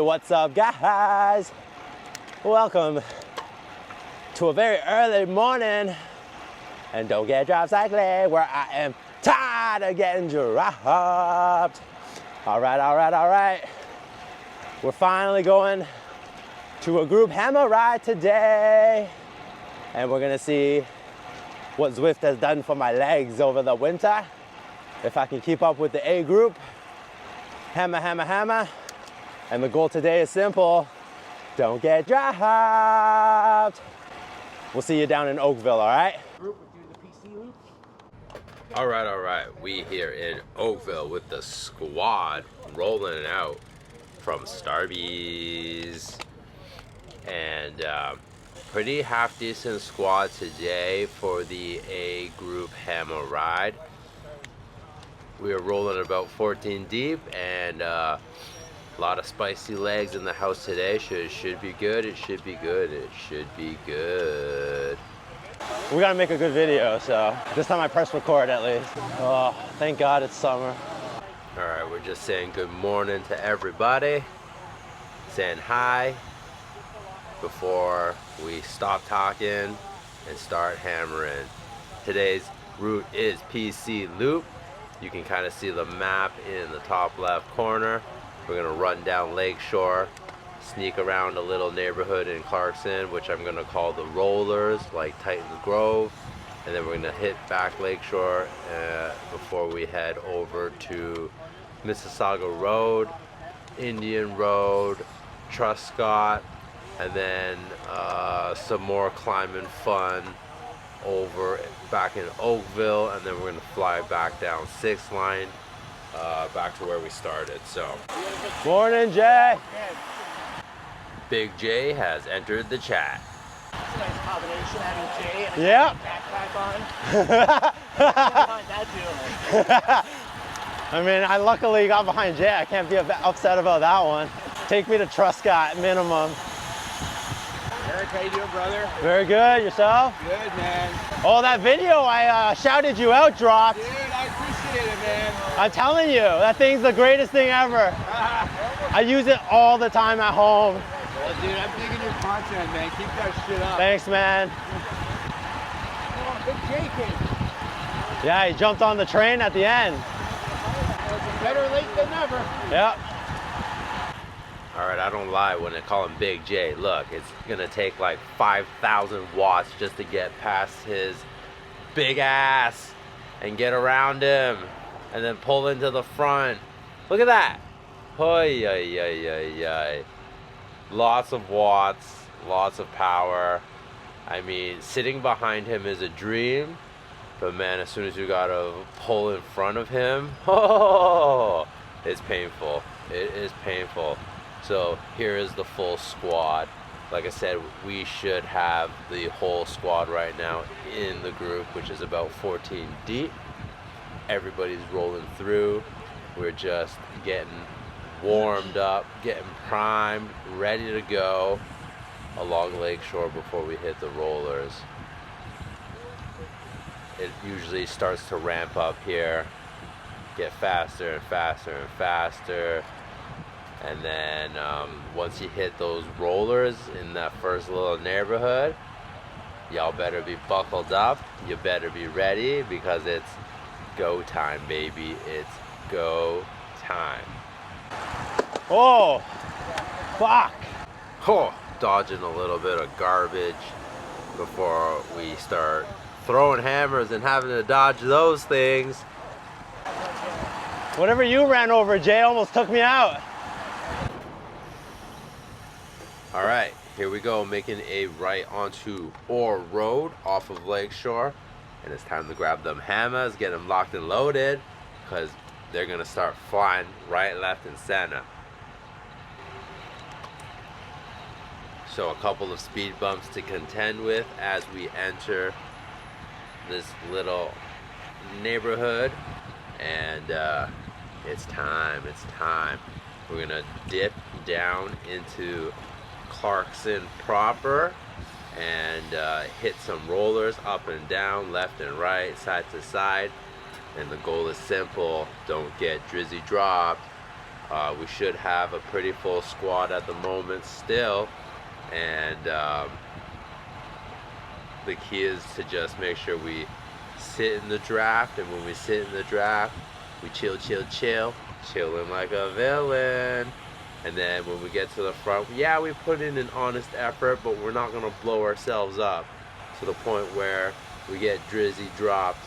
What's up, guys? Welcome to a very early morning and don't get dropped cycling where I am tired of getting dropped. All right. We're finally going to a group hammer ride today, and we're gonna see what Zwift has done for my legs over the winter. If I can keep up with the A group, hammer. And the goal today is simple: don't get dropped. We'll see you down in Oakville, all right? All right. We here in Oakville with the squad rolling out from Starbucks. And pretty half decent squad today for the A group hammer ride. We are rolling about 14 deep, and a lot of spicy legs in the house today. Should be good. It should be good. We gotta make a good video, so this time I press record at least. Oh, thank God it's summer. All right, we're just saying good morning to everybody, saying hi before we stop talking and start hammering. Today's route is PC Loop. You can kind of see the map in the top left corner. We're gonna run down Lakeshore, sneak around a little neighborhood in Clarkson, which I'm gonna call the Rollers, like Titans Grove, and then we're gonna hit back Lakeshore before we head over to Mississauga Road, Indian Road, Truscott, and then some more climbing fun over back in Oakville, and then we're gonna fly back down 6th line back to where we started. So morning, Jay. Big J has entered the chat. It's a nice combination having Jay and Yep. a backpack on. That too. I mean, I luckily got behind Jay. I can't be upset about that one. Take me to Truscott minimum. Eric, how you doing, brother? Very good. Yourself? Good, man. Oh, that video I shouted you out dropped. Dude, I appreciate it, man. I'm telling you, that thing's the greatest thing ever. I use it all the time at home. Well, dude, I'm digging your content, man. Keep that shit up. Thanks, man. Oh, Big J came. Yeah, he jumped on the train at the end. Better late than never. Yep. All right, I don't lie when I call him Big J. Look, it's gonna take like 5,000 watts just to get past his big ass and get around him and then pull into the front. Look at that. Hoy. Lots of watts, lots of power. I mean, sitting behind him is a dream, but man, as soon as you gotta pull in front of him, oh, it's painful. It is painful. So here is the full squad. Like I said, we should have the whole squad right now in the group, which is about 14 deep. Everybody's rolling through. We're just getting warmed up, getting primed, ready to go along Lakeshore before we hit the Rollers. It usually starts to ramp up here, get faster and faster. And then once you hit those Rollers in that first little neighborhood, y'all better be buckled up. You better be ready because it's go time, baby. It's go time. Oh, fuck. Oh, dodging a little bit of garbage before we start throwing hammers and having to dodge those things. Whatever you ran over, Jay, almost took me out. All right, here we go, making a right onto Orr Road off of Lakeshore. And it's time to grab them hammers, get them locked and loaded, because they're gonna start flying right, left, and center. So a couple of speed bumps to contend with as we enter this little neighborhood. And it's time. We're gonna dip down into Clarkson proper and hit some rollers up and down, left and right, side to side. And the goal is simple: don't get drizzy dropped. We should have a pretty full squad at the moment still, and the key is to just make sure we sit in the draft, and when we sit in the draft, we chill, chilling like a villain. And then when we get to the front, yeah, we put in an honest effort, but we're not gonna blow ourselves up to the point where we get drizzy dropped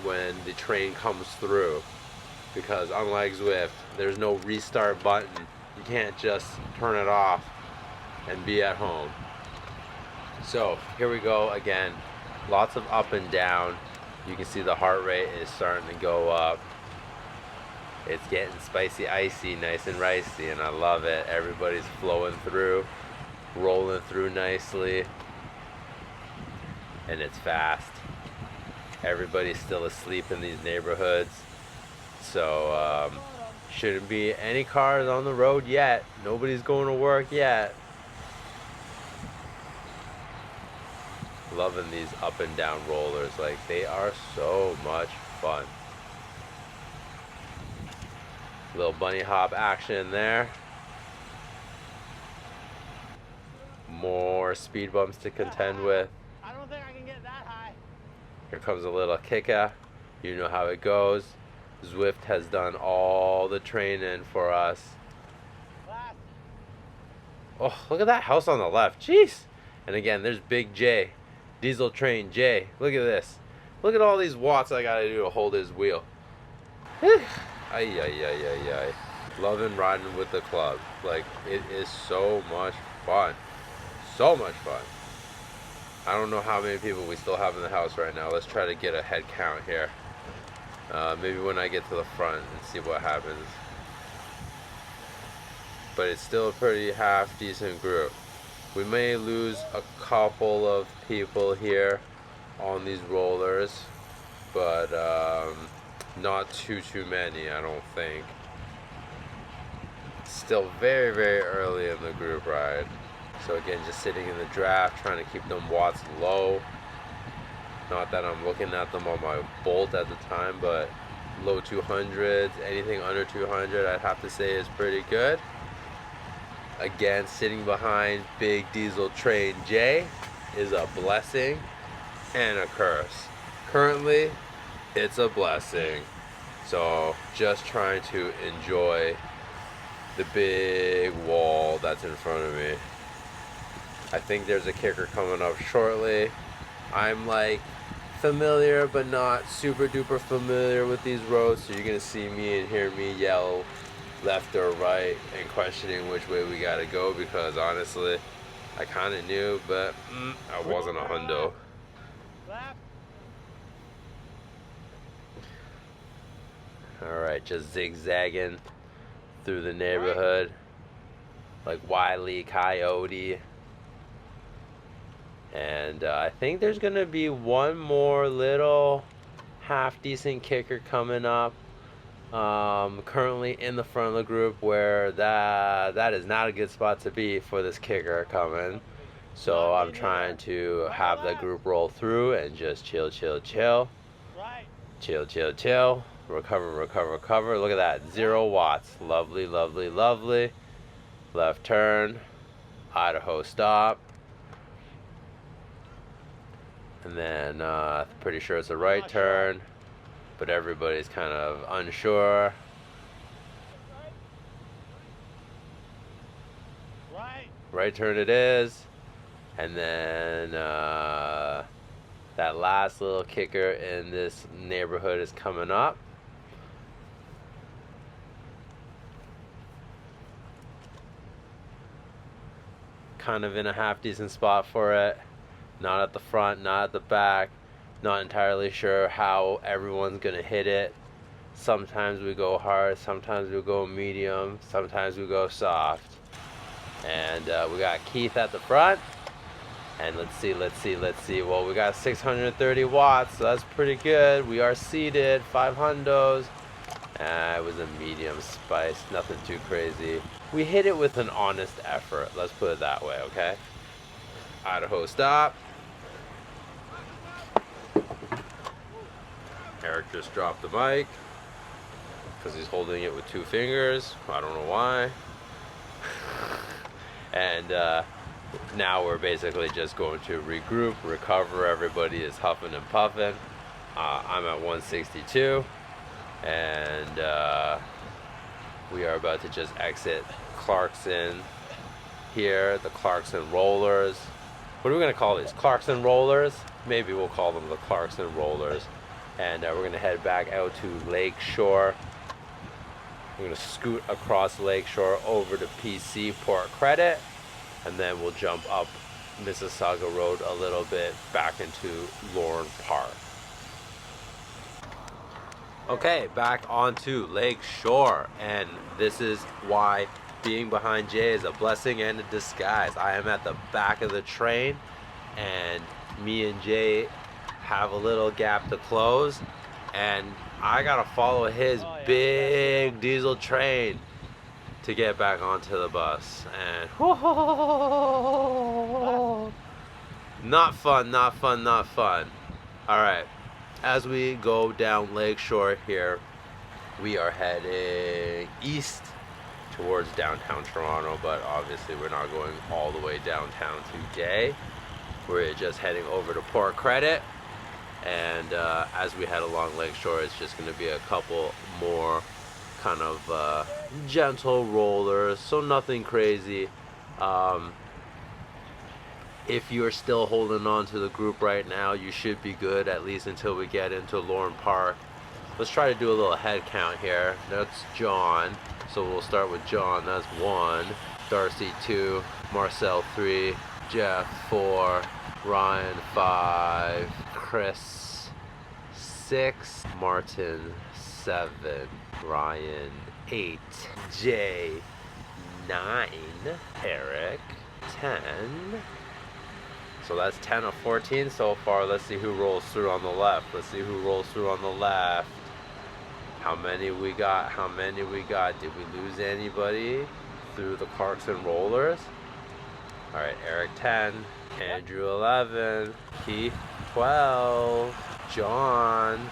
when the train comes through. Because unlike Zwift, there's no restart button. You can't just turn it off and be at home. So here we go again. Lots of up and down. You can see the heart rate is starting to go up. It's getting spicy, icy, nice and ricey, and I love it. Everybody's flowing through, rolling through nicely, and it's fast. Everybody's still asleep in these neighborhoods. So shouldn't be any cars on the road yet. Nobody's going to work yet. Loving these up and down rollers. Like, they are so much fun. Little bunny hop action there. More speed bumps to contend with. I don't think I can get that high. Here comes a little kicker. You know how it goes. Zwift has done all the training for us. Oh, look at that house on the left. Jeez. And again, there's Big J. Diesel Train J. Look at this. Look at all these watts I gotta do to hold his wheel. Ay, ay, ay, ay, ay. Loving riding with the club. Like, it is so much fun. So much fun. I don't know how many people we still have in the house right now. Let's try to get a head count here. Maybe when I get to the front and see what happens. But it's still a pretty half decent group. We may lose a couple of people here on these rollers, but not too many, I don't think. Still very, very early in the group ride. So again, just sitting in the draft, trying to keep them watts low. Not that I'm looking at them on my Bolt at the time, but low 200s, anything under 200, I'd have to say is pretty good. Again, sitting behind Big Diesel Train J is a blessing and a curse. Currently, it's a blessing. So just trying to enjoy the big wall that's in front of me. I think there's a kicker coming up shortly. I'm like familiar but not super duper familiar with these roads, so you're gonna see me and hear me yell left or right and questioning which way we gotta go, because honestly I kinda knew, but I wasn't a hundo. Alright, just zigzagging through the neighborhood like Wile E. Coyote. And I think there's gonna be one more little half decent kicker coming up. Currently in the front of the group, where that is not a good spot to be for this kicker coming. So I'm trying to have the group roll through and just chill. Chill. Recover. Look at that, 0 watts. Lovely. Left turn, Idaho stop. And then pretty sure it's a right turn, but everybody's kind of unsure. Right turn it is. And then that last little kicker in this neighborhood is coming up. Kind of in a half decent spot for it. Not at the front, not at the back. Not entirely sure how everyone's gonna hit it. Sometimes we go hard, sometimes we go medium, sometimes we go soft. And we got Keith at the front. And let's see. Well, we got 630 watts, so that's pretty good. We are seated, 5 hundos. It was a medium spice, nothing too crazy. We hit it with an honest effort, let's put it that way, okay? Idaho stop. Eric just dropped the mic. because he's holding it with 2 fingers. I don't know why. And now we're basically just going to regroup, recover. Everybody is huffing and puffing. I'm at 162, and we are about to just exit Clarkson here, the Clarkson Rollers. What are we going to call these? Clarkson Rollers? Maybe we'll call them the Clarkson Rollers. And we're going to head back out to Lakeshore. We're going to scoot across Lakeshore over to PC Port Credit, and then we'll jump up Mississauga Road a little bit back into Lorne Park. Okay, back onto Lakeshore, and this is why being behind Jay is a blessing and a disguise. I am at the back of the train, and me and Jay have a little gap to close, and I gotta follow his big diesel train to get back onto the bus. And not fun, not fun, not fun. All right, as we go down Lakeshore here, we are heading east towards downtown Toronto, but obviously we're not going all the way downtown today. We're just heading over to Port Credit, and as we head along Lakeshore, it's just going to be a couple more kind of gentle rollers, so nothing crazy. If you're still holding on to the group right now, you should be good, at least until we get into Lorne Park. Let's try to do a little head count here. That's John, so we'll start with John. That's 1, Darcy 2, Marcel 3, Jeff 4, Ryan 5, Chris 6, Martin 7, Ryan 8, Jay 9, Eric 10. So that's 10 of 14 so far. Let's see who rolls through on the left. Let's see who rolls through on the left. How many we got? How many we got? Did we lose anybody through the Clarkson Rollers? All right, Eric 10, Andrew 11, Keith 12, John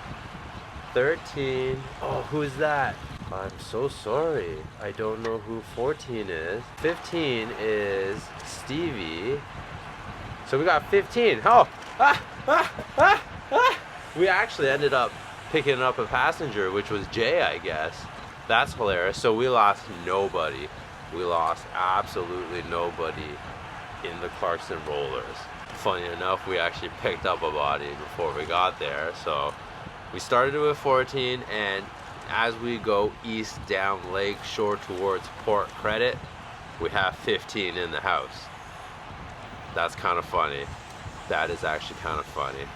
13. Oh, who's that? I'm so sorry. I don't know who 14 is. 15 is Stevie. So we got 15. Oh, we actually ended up picking up a passenger, which was Jay, I guess. That's hilarious. So we lost nobody. We lost absolutely nobody in the Clarkson Rollers. Funny enough, we actually picked up a body before we got there. So we started with 14, and as we go east down Lakeshore towards Port Credit, we have 15 in the house. That's kind of funny. That is actually kind of funny.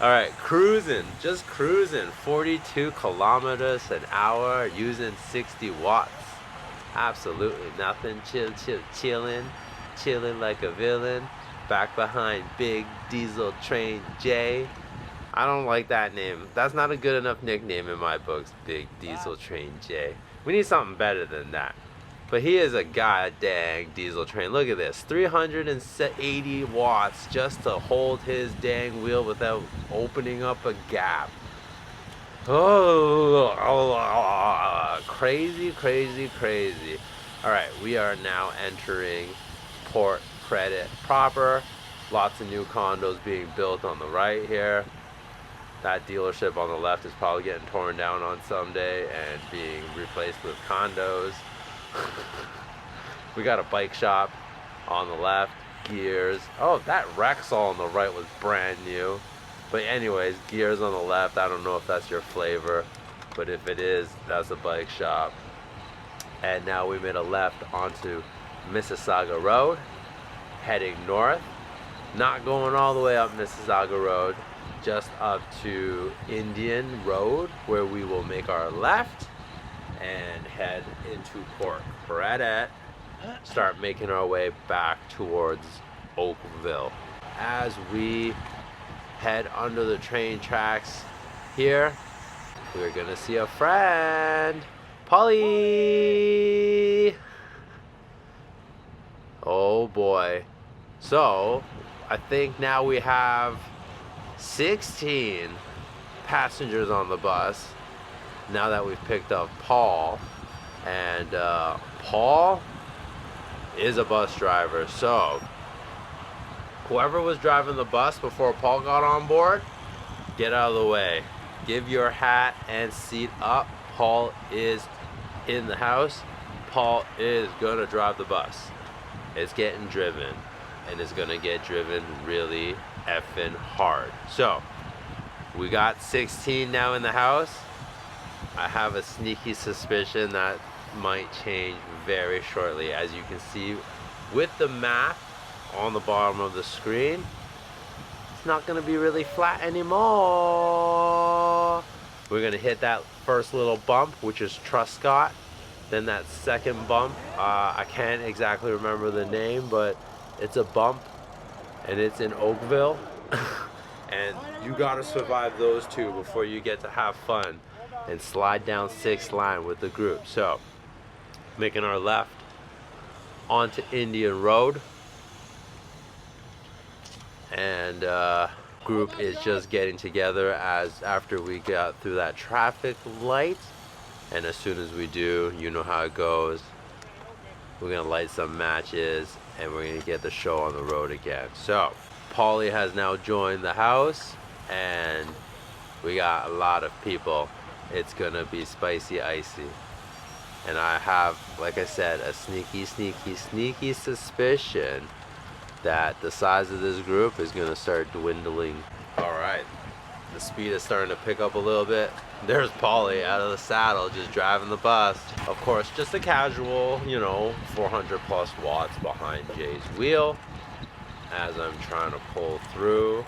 All right, cruising, just cruising, 42 kilometers an hour using 60 watts. Absolutely nothing. Chilling like a villain. Back behind Big Diesel Train J. I don't like that name. That's not a good enough nickname in my books, Big Diesel Train J. We need something better than that. But he is a goddamn diesel train. Look at this, 380 watts just to hold his dang wheel without opening up a gap. Oh, crazy, crazy, crazy. All right, we are now entering Port Credit proper. Lots of new condos being built on the right here. That dealership on the left is probably getting torn down on someday and being replaced with condos. We got a bike shop on the left, Gears. Oh, that Rexall on the right was brand new. But anyways, Gears on the left. I don't know if that's your flavor, but if it is, that's a bike shop. And now we made a left onto Mississauga Road, heading north. Not going all the way up Mississauga Road, just up to Indian Road, where we will make our left and head into Port Credit, start making our way back towards Oakville. As we head under the train tracks here, we're gonna see a friend, Polly. Oh boy. So I think now we have 16 passengers on the bus now that we've picked up Paul. And Paul is a bus driver, so whoever was driving the bus before Paul got on board, get out of the way. Give your hat and seat up. Paul is in the house. Paul is gonna drive the bus. It's getting driven, and it's gonna get driven really effing hard. So we got 16 now in the house. I have a sneaky suspicion that might change very shortly. As you can see with the map on the bottom of the screen, it's not gonna be really flat anymore. We're gonna hit that first little bump, which is Truscott. Then that second bump, I can't exactly remember the name, but it's a bump and it's in Oakville. And you gotta survive those two before you get to have fun and slide down 6th line with the group. So, making our left onto Indian Road. And group is just getting together after we got through that traffic light. And as soon as we do, you know how it goes. We're gonna light some matches and we're gonna get the show on the road again. So, Paulie has now joined the house and we got a lot of people. It's gonna be spicy icy. And I have, like I said, a sneaky suspicion that the size of this group is gonna start dwindling. All right, the speed is starting to pick up a little bit. There's Paulie out of the saddle, just driving the bus. Of course, just a casual, 400 plus watts behind Jay's wheel as I'm trying to pull through.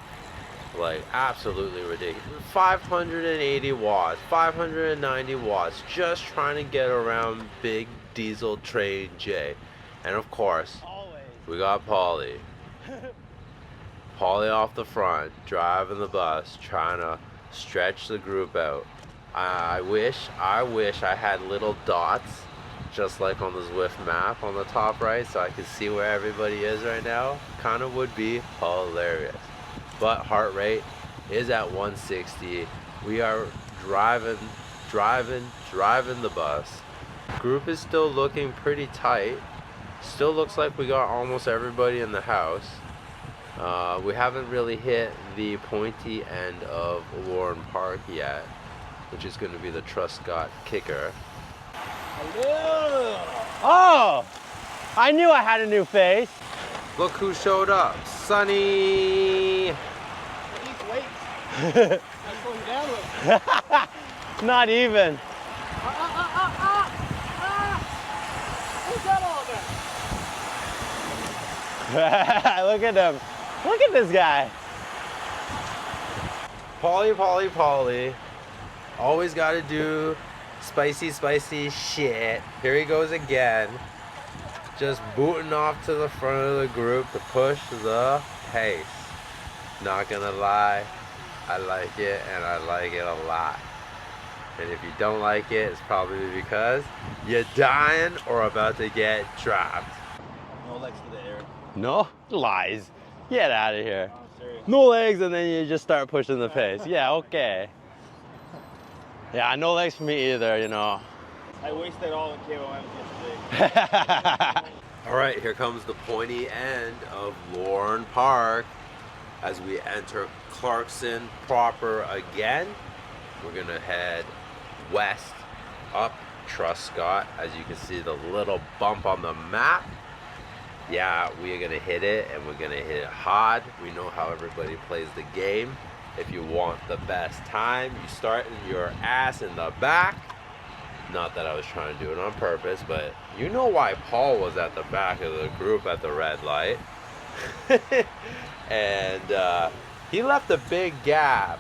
Like, absolutely ridiculous. 580 watts, 590 watts, just trying to get around big diesel train Jay. And of course, we got Paulie. Paulie off the front, driving the bus, trying to stretch the group out. I wish I had little dots, just like on the Zwift map on the top right, so I could see where everybody is right now. Kind of would be hilarious. But heart rate is at 160. We are driving the bus. Group is still looking pretty tight. Still looks like we got almost everybody in the house. We haven't really hit the pointy end of Lauren Park yet, which is going to be the Truscott kicker. Hello! Oh! I knew I had a new face. Look who showed up. Sonny! That's going down with. Not even. Who's that all Look at him. Look at this guy. Paulie. Always got to do spicy shit. Here he goes again. Just booting off to the front of the group to push the pace. Not gonna lie, I like it, and I like it a lot. And if you don't like it, it's probably because you're dying or about to get dropped. No legs to the air. No? Lies. Get out of here. Oh, serious. No legs, and then you just start pushing the pace. Yeah, okay. Yeah, no legs for me either, I wasted all in KOMs yesterday. All right, here comes the pointy end of Lauren Park as we enter Clarkson proper again. We're gonna head west up Truscott. As you can see, the little bump on the map. Yeah, we are gonna hit it, and we're gonna hit it hard. We know how everybody plays the game. If you want the best time, you start your ass in the back. Not that I was trying to do it on purpose, but you know why Paul was at the back of the group at the red light. And he left a big gap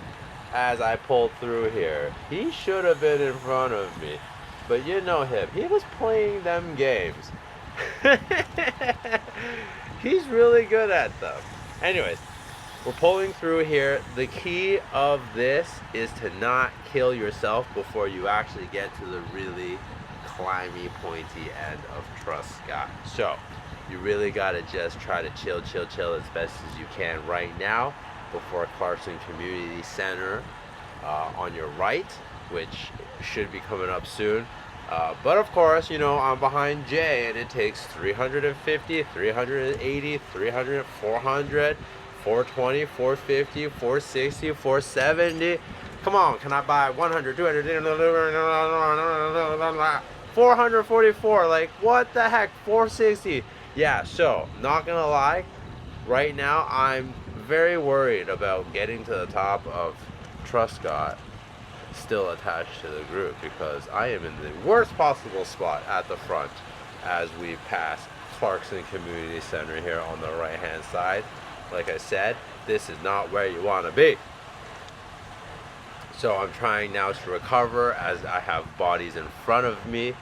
as I pulled through here. He should have been in front of me, but you know him. He was playing them games. He's really good at them. Anyways, we're pulling through here. The key of this is to not kill yourself before you actually get to the really climby, pointy end of Truscott. So you really gotta just try to chill as best as you can right now before Clarkson Community Center on your right, which should be coming up soon. But of course, you know, I'm behind Jay, and it takes 350, 380, 300, 400, 420, 450, 460, 470. Come on, can I buy 100, 200, 444? Like, what the heck? 460. Yeah, so, not gonna lie, right now I'm very worried about getting to the top of Truscott still attached to the group, because I am in the worst possible spot at the front as we pass Clarkson Community Center here on the right hand side. Like I said, this is not where you want to be. So I'm trying now to recover as I have bodies in front of me,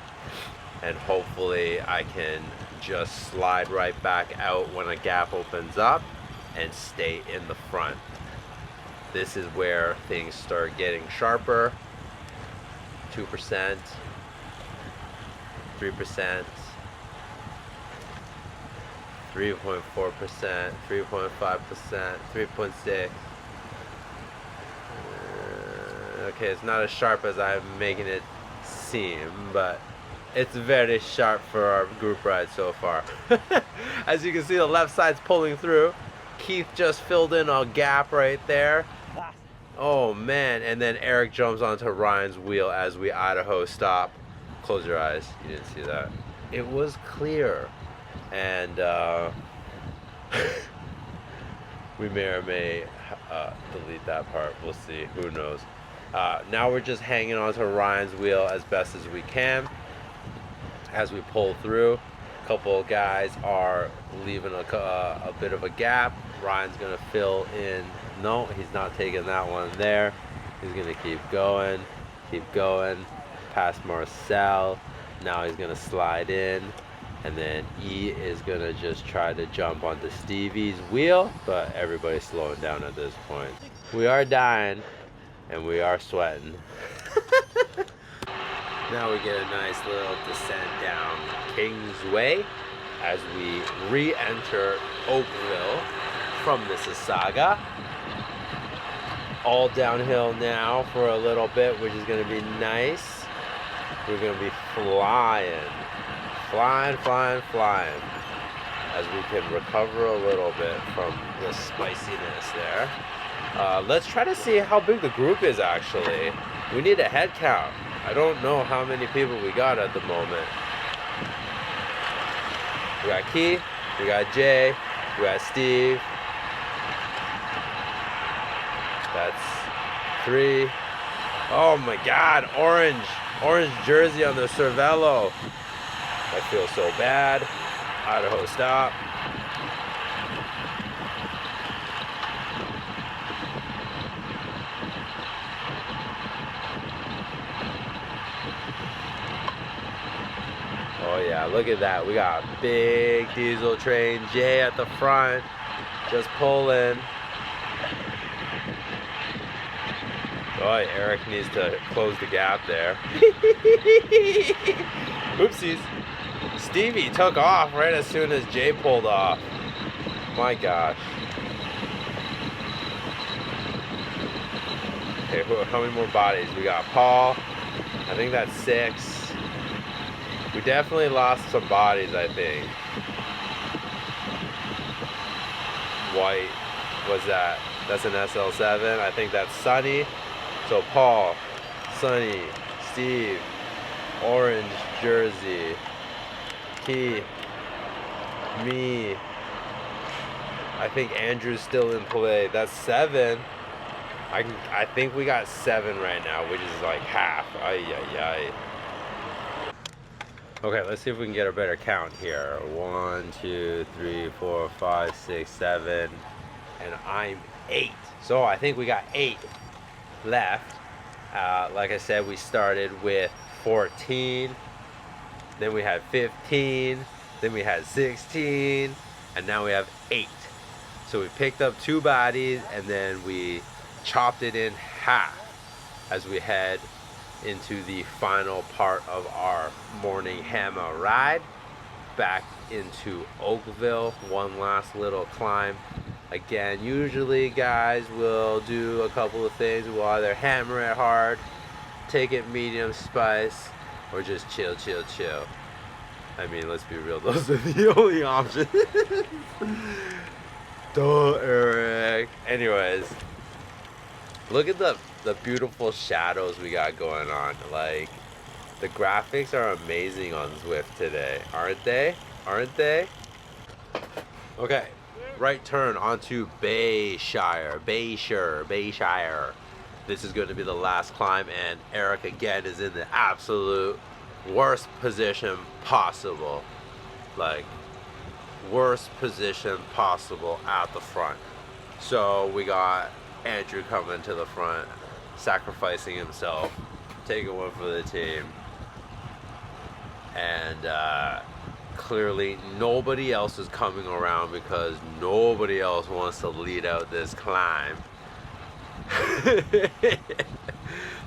and hopefully I can just slide right back out when a gap opens up and stay in the front. This is where things start getting sharper. 2%, 3%, 3.4%, 3.5%, 3.6. Okay, it's not as sharp as I'm making it seem, but it's very sharp for our group ride so far. As you can see, the left side's pulling through. Keith just filled in a gap right there. Oh man, and then Eric jumps onto Ryan's wheel as we Idaho stop. Close your eyes, you didn't see that. It was clear, and we may or may delete that part, we'll see, who knows. Now we're just hanging onto Ryan's wheel as best as we can as we pull through. A couple guys are leaving a bit of a gap. Ryan's gonna fill in. No, he's not taking that one there. He's gonna keep going, past Marcel. Now he's gonna slide in, and then E is gonna just try to jump onto Stevie's wheel, but everybody's slowing down at this point. We are dying, and we are sweating. Now we get a nice little descent down Kingsway as we re-enter Oakville from Mississauga. All downhill now for a little bit, which is going to be nice. We're going to be flying as we can recover a little bit from the spiciness there. Let's try to see how big the group is actually. We need a head count. I don't know how many people we got at the moment. We got Keith, we got Jay, we got Steve. That's 3. Oh my God, orange jersey on the Cervelo. I feel so bad. Idaho stop. Oh yeah, look at that. We got big diesel train. Jay at the front, just pulling. Boy, Eric needs to close the gap there. Oopsies. Stevie took off right as soon as Jay pulled off. My gosh. Okay, how many more bodies? We got Paul. I think that's 6. We definitely lost some bodies, I think. White, what's that? That's an SL7. I think that's Sunny. So Paul, Sunny, Steve, orange jersey, Keith, me. I think Andrew's still in play. That's 7. I think we got 7 right now, which is like half. Ay, ay, ay. Okay, let's see if we can get a better count here. 1, 2, 3, 4, 5, 6, 7, and I'm 8. So I think we got 8 left. Like I said, we started with 14, then we had 15, then we had 16, and now we have 8. So we picked up 2 bodies, and then we chopped it in half as we head into the final part of our morning hammer ride back into Oakville. One last little climb Again, usually guys will do a couple of things. We'll either hammer it hard, take it medium spice, or just chill. I mean, let's be real, those are the only options. Duh, Eric. Anyways, look at the beautiful shadows we got going on. Like, the graphics are amazing on Zwift today, aren't they? Aren't they? Okay, right turn onto Bayshire. This is going to be the last climb, and Eric again is in the absolute worst position possible. Like, worst position possible at the front. So we got Andrew coming to the front, sacrificing himself, taking one for the team. And clearly nobody else is coming around because nobody else wants to lead out this climb.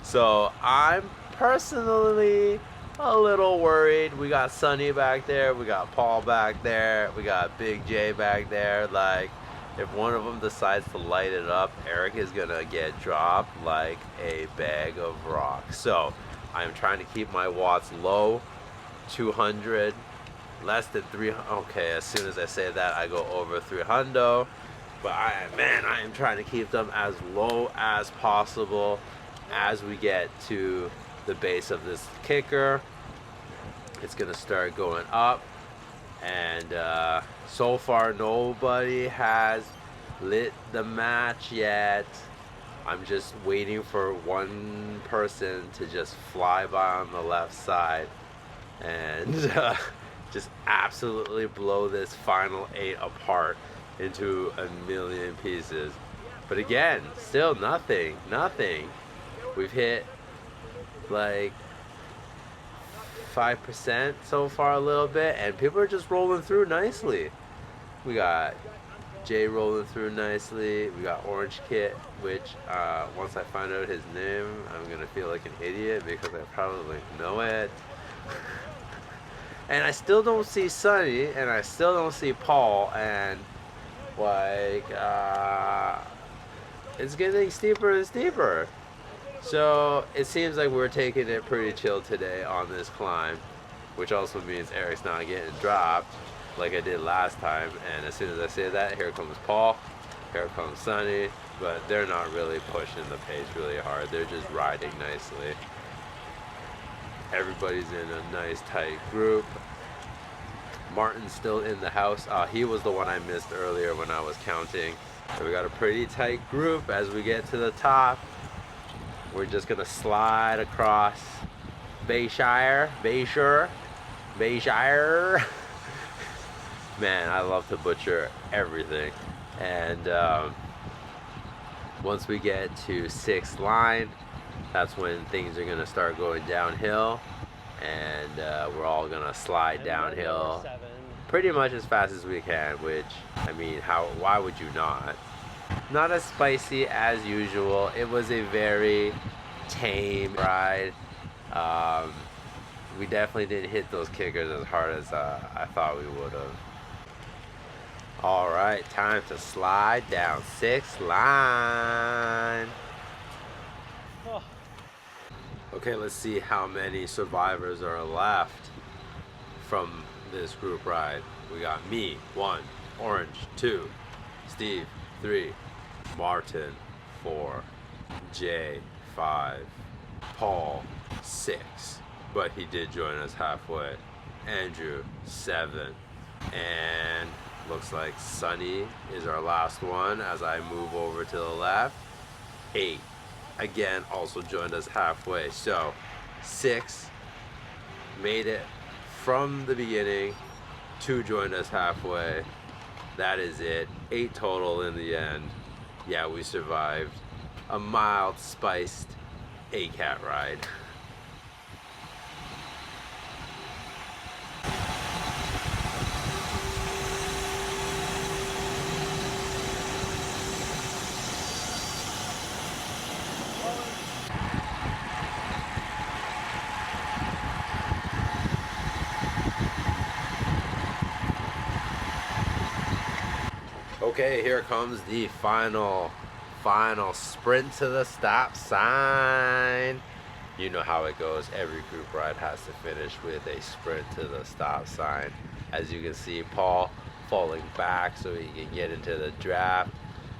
So I'm personally a little worried. We got Sonny back there, we got Paul back there, we got Big J back there. Like, if one of them decides to light it up, Eric is gonna get dropped like a bag of rocks. So I'm trying to keep my watts low, 200, less than 300. Okay, as soon as I say that, I go over 300. But I am trying to keep them as low as possible as we get to the base of this kicker. It's gonna start going up, and so far nobody has lit the match yet. I'm just waiting for one person to just fly by on the left side and just absolutely blow this final 8 apart into a million pieces. But again, still nothing. We've hit like 5% so far, a little bit, and people are just rolling through nicely. We got Jay rolling through nicely. We got Orange Kit, which once I find out his name, I'm gonna feel like an idiot because I probably know it. And I still don't see Sonny, and I still don't see Paul, and like it's getting steeper and steeper. So it seems like we're taking it pretty chill today on this climb, which also means Eric's not getting dropped like I did last time. And as soon as I say that, here comes Paul, here comes Sonny, but they're not really pushing the pace really hard. They're just riding nicely. Everybody's in a nice tight group. Martin's still in the house. He was the one I missed earlier when I was counting. So we got a pretty tight group. As we get to the top, we're just gonna slide across Bayshire. Man, I love to butcher everything. And once we get to 6th line, that's when things are gonna start going downhill, and we're all gonna slide downhill pretty much as fast as we can, which, I mean, why would you not? Not as spicy as usual. It was a very tame ride. We definitely didn't hit those kickers as hard as I thought we would have. All right, time to slide down 6th line. Okay, let's see how many survivors are left from this group ride. We got me, 1, Orange, 2, Steve, 3, Martin, 4, Jay, 5, Paul, 6, but he did join us halfway, Andrew, 7, and looks like Sonny is our last one as I move over to the left, 8. Again, also joined us halfway. So 6 made it from the beginning, 2 joined us halfway. That is it. 8 total in the end. Yeah, we survived a mild spiced ACAT ride. Okay, here comes the final sprint to the stop sign. You know how it goes. Every group ride has to finish with a sprint to the stop sign. As you can see, Paul falling back so he can get into the draft.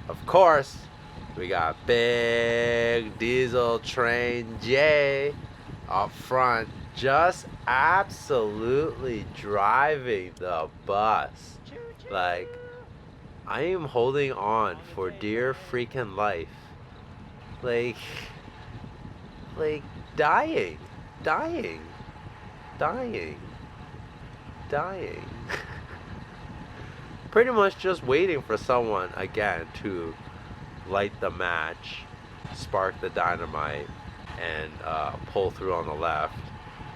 Of course, we got Big Diesel Train J up front, just absolutely driving the bus. Like, I am holding on for dear freaking life. Like dying. Pretty much just waiting for someone again to light the match, spark the dynamite, and pull through on the left.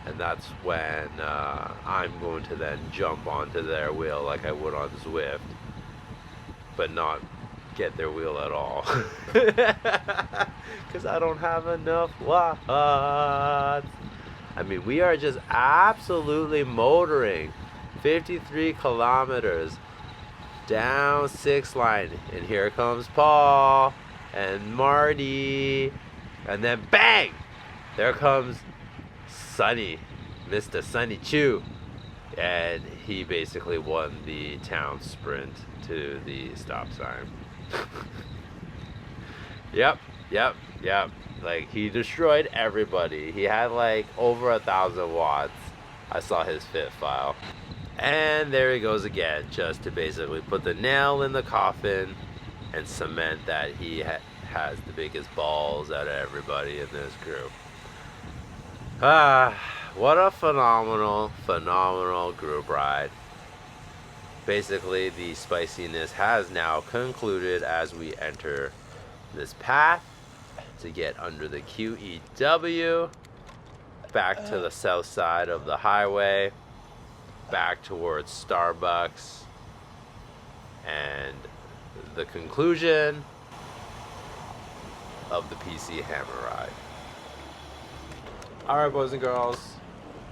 And that's when I'm going to then jump onto their wheel like I would on Zwift, but not get their wheel at all. Because I don't have enough watts. I mean, we are just absolutely motoring 53 kilometers down 6 line. And here comes Paul and Marty. And then bang! There comes Sonny, Mr. Sonny Chew. And he basically won the town sprint to the stop sign. Yep. Like, he destroyed everybody. He had like over 1,000 watts. I saw his fit file. And there he goes again, just to basically put the nail in the coffin and cement that he has the biggest balls out of everybody in this group. What a phenomenal group ride. Basically, the spiciness has now concluded as we enter this path to get under the QEW, back to the south side of the highway, back towards Starbucks, and the conclusion of the PC Hammer ride. Alright, boys and girls,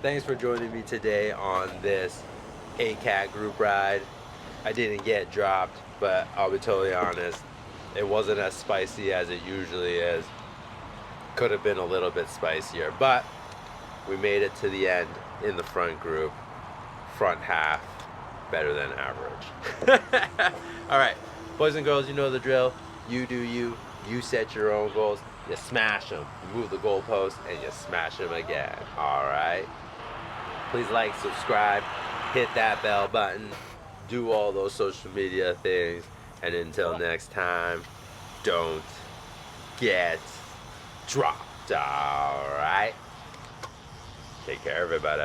thanks for joining me today on this ACAT group ride. I didn't get dropped, but I'll be totally honest, it wasn't as spicy as it usually is. Could have been a little bit spicier, but we made it to the end in the front group. Front half, better than average. Alright, boys and girls, you know the drill. You do you. You set your own goals. You smash them. You move the goalpost and you smash them again. Alright? Please like, subscribe, hit that bell button, do all those social media things. And until next time, don't get dropped. Alright? Take care, everybody.